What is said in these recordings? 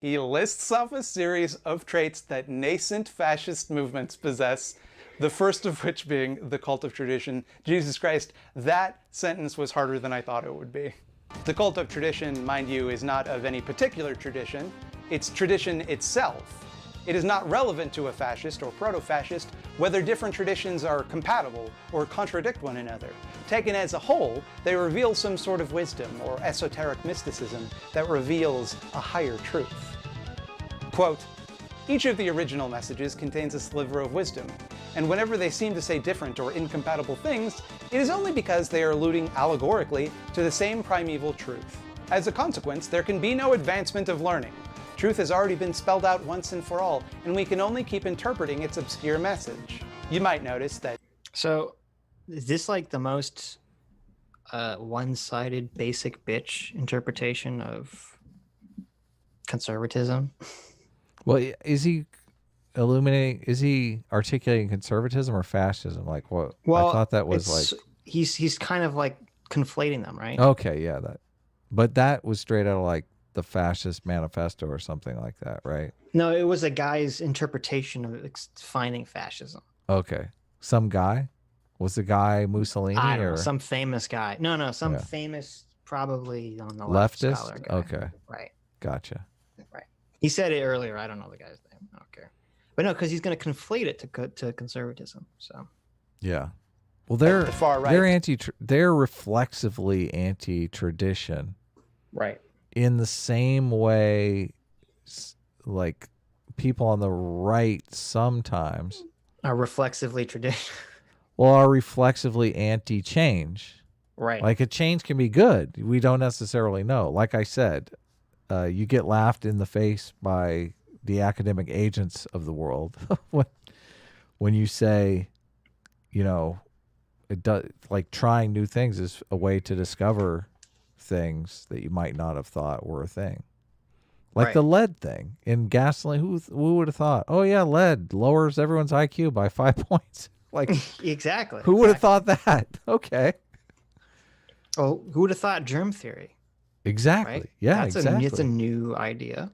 He lists off a series of traits that nascent fascist movements possess, the first of which being the cult of tradition. Jesus Christ, that sentence was harder than I thought it would be. The cult of tradition, mind you, is not of any particular tradition. It's tradition itself. It is not relevant to a fascist or proto-fascist whether different traditions are compatible or contradict one another. Taken as a whole, they reveal some sort of wisdom or esoteric mysticism that reveals a higher truth. Quote, each of the original messages contains a sliver of wisdom, and whenever they seem to say different or incompatible things, it is only because they are alluding allegorically to the same primeval truth. As a consequence, there can be no advancement of learning. Truth has already been spelled out once and for all, and we can only keep interpreting its obscure message. You might notice that... So, is this like the most one-sided basic bitch interpretation of conservatism? Well, is he articulating conservatism or fascism? Like what? Well, I thought that was like he's kind of like conflating them, right? Okay, yeah, but that was straight out of like the fascist manifesto or something like that, right? No, it was a guy's interpretation of defining fascism. Okay, some guy. Was the guy Mussolini I don't know, or some famous guy? No, some famous, probably on the leftist scholar guy. Okay, right, gotcha. Right. He said it earlier. I don't know the guy's name. I don't care. But no, because he's going to conflate it to conservatism. So. Yeah. Well, they're the far right. They're reflexively anti-tradition. Right. In the same way, like people on the right sometimes are reflexively tradition. Well, are reflexively anti-change. Right. Like a change can be good. We don't necessarily know. Like I said, you get laughed in the face by the academic agents of the world when you say, you know, it does, like trying new things is a way to discover things that you might not have thought were a thing. Like the lead thing in gasoline. Who would have thought? Oh yeah, lead lowers everyone's IQ by 5 points. Like exactly. Who would have thought that? Okay. Oh, who would have thought germ theory? Exactly. Right? Yeah, exactly. It's a new idea,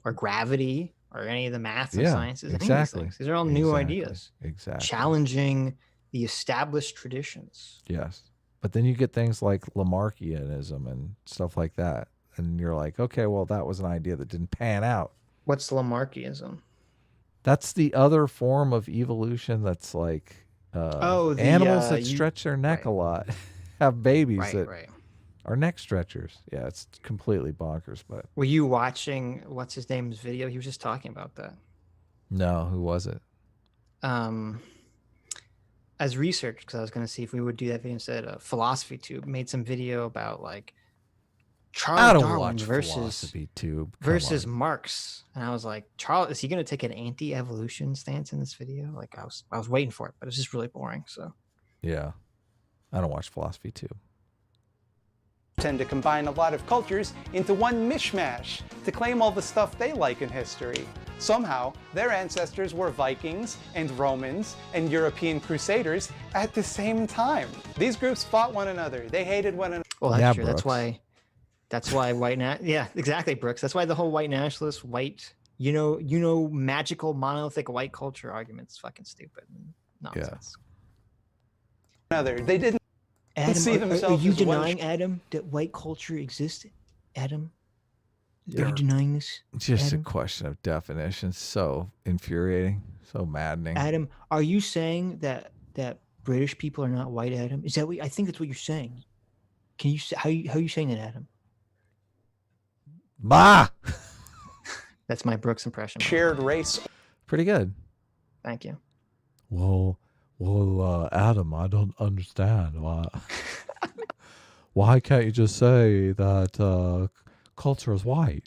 or gravity, or any of the maths and sciences. Exactly. These are all new ideas. Exactly. Challenging the established traditions. Yes. But then you get things like Lamarckianism and stuff like that. And you're like, okay, well, that was an idea that didn't pan out. What's Lamarckianism? That's the other form of evolution that's like animals that stretch their neck a lot have babies that are neck stretchers. Yeah, it's completely bonkers. But were you watching what's his name's video? He was just talking about that. No, who was it? As research, because I was going to see if we would do that video instead. Philosophy Tube made some video about like Charles Darwin versus Marx, and I was like, Charles, is he going to take an anti-evolution stance in this video? Like I was waiting for it, but it's just really boring. So yeah, I don't watch Philosophy Tube. Tend to combine a lot of cultures into one mishmash to claim all the stuff they like in history. Somehow, their ancestors were Vikings and Romans and European Crusaders at the same time. These groups fought one another. They hated one another. Well, that's true. That's why white yeah, exactly, Brooks. That's why the whole white nationalist, magical monolithic white culture argument is fucking stupid and nonsense. Yeah. They didn't see themselves. Are you denying, Adam, that white culture existed? Adam, are you denying this? Just a question of definition. So infuriating, so maddening. Adam, are you saying that British people are not white? Adam, is that what I think that's what you're saying? Can you how are you saying that, Adam? Bah! That's my Brooks impression. Shared race. Pretty good. Thank you. Well, Adam, I don't understand why can't you just say that culture is white?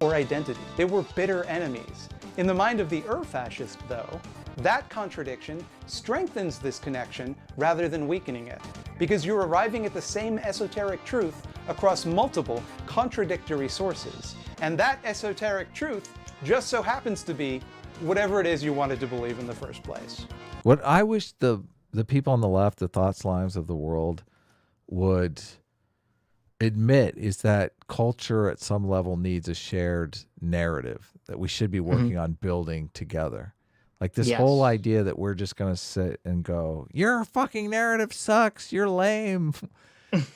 Or identity. They were bitter enemies. In the mind of the fascist, though, that contradiction strengthens this connection rather than weakening it, because you're arriving at the same esoteric truth across multiple contradictory sources. And that esoteric truth just so happens to be whatever it is you wanted to believe in the first place. What I wish the people on the left, the thought slimes of the world, would admit is that culture at some level needs a shared narrative that we should be working on building together. Like this whole idea that we're just going to sit and go, your fucking narrative sucks, you're lame.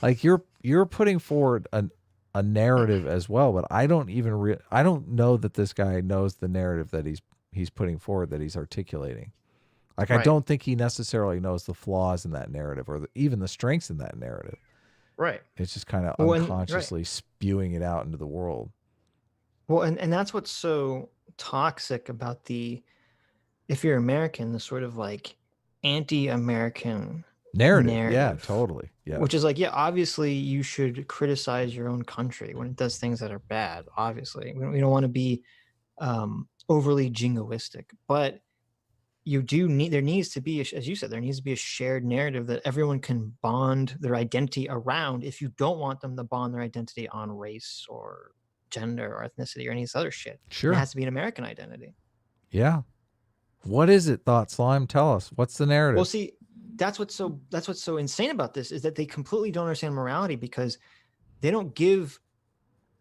Like you're putting forward a narrative as well, but I don't even I don't know that this guy knows the narrative that he's putting forward, that he's articulating. Like I don't think he necessarily knows the flaws in that narrative or even the strengths in that narrative. Right. It's just kind of unconsciously spewing it out into the world. Well, and that's what's so toxic about if you're American, the sort of like anti-American narrative. Yeah, totally. Yeah. Which is like, obviously you should criticize your own country when it does things that are bad. Obviously, we don't want to be overly jingoistic, but there needs to be, as you said, there needs to be a shared narrative that everyone can bond their identity around. If you don't want them to bond their identity on race or gender or ethnicity or any of this other shit, sure, it has to be an American identity. Yeah. What is it, Thought Slime? Tell us. What's the narrative? Well, see, that's what's so insane about this is that they completely don't understand morality, because they don't give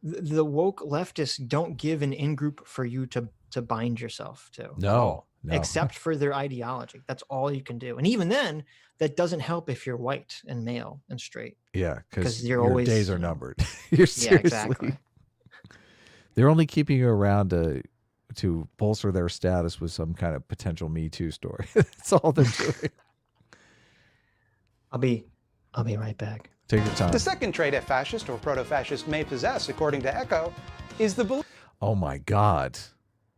the woke leftists don't give an in-group for you to bind yourself to. No. Except for their ideology. That's all you can do. And even then, that doesn't help if you're white and male and straight. Yeah, because your days are numbered. You're seriously. Yeah, exactly. They're only keeping you around to bolster their status with some kind of potential Me Too story. That's all they're doing. I'll be right back. Take your time. The second trait a fascist or proto-fascist may possess, according to Echo, is the belief. Oh my God.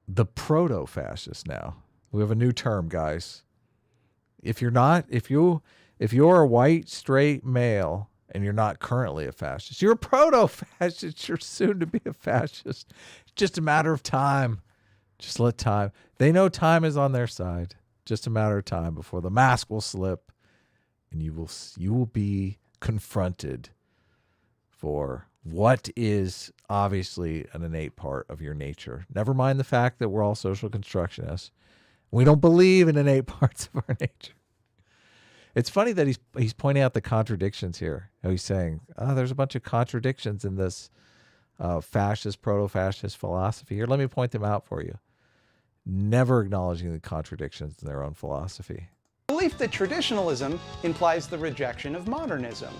The proto-fascist now. We have a new term, guys. If you're a white, straight male and you're not currently a fascist, you're a proto-fascist. You're soon to be a fascist. It's just a matter of time. Just let time. They know time is on their side. Just a matter of time before the mask will slip and you will be confronted for what is obviously an innate part of your nature. Never mind the fact that we're all social constructionists. We don't believe in innate parts of our nature. It's funny that he's pointing out the contradictions here. How he's saying, there's a bunch of contradictions in this fascist, proto-fascist philosophy. Here, let me point them out for you. Never acknowledging the contradictions in their own philosophy. Belief that traditionalism implies the rejection of modernism.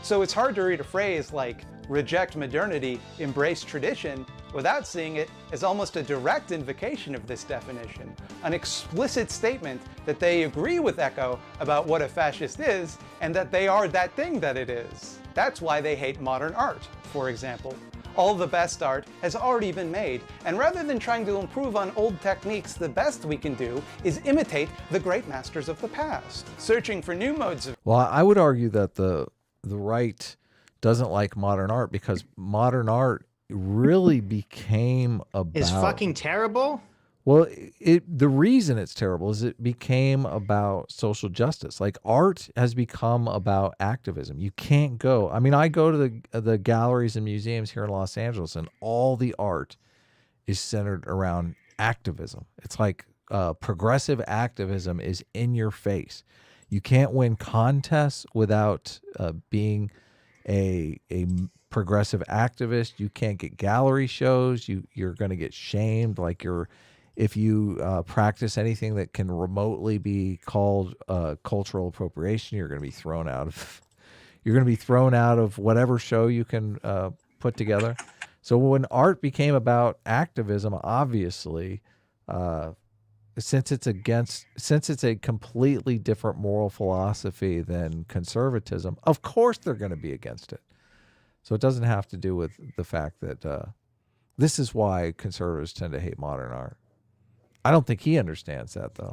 So it's hard to read a phrase like reject modernity, embrace tradition, without seeing it as almost a direct invocation of this definition, an explicit statement that they agree with Echo about what a fascist is and that they are that thing that it is. That's why they hate modern art, for example. All the best art has already been made, and rather than trying to improve on old techniques, the best we can do is imitate the great masters of the past, searching for new modes of... Well, I would argue that the right doesn't like modern art because modern art really became about... Is fucking terrible? Well, the reason it's terrible is it became about social justice. Like art has become about activism. You can't go. I mean, I go to the galleries and museums here in Los Angeles, and all the art is centered around activism. It's like progressive activism is in your face. You can't win contests without being a progressive activist. You can't get gallery shows. You're going to get shamed. Like if you practice anything that can remotely be called cultural appropriation, you're going to be thrown out of. You're going to be thrown out of whatever show you can put together. So when art became about activism, obviously, since it's a completely different moral philosophy than conservatism, of course they're going to be against it. So it doesn't have to do with the fact that this is why conservatives tend to hate modern art. I don't think he understands that, though.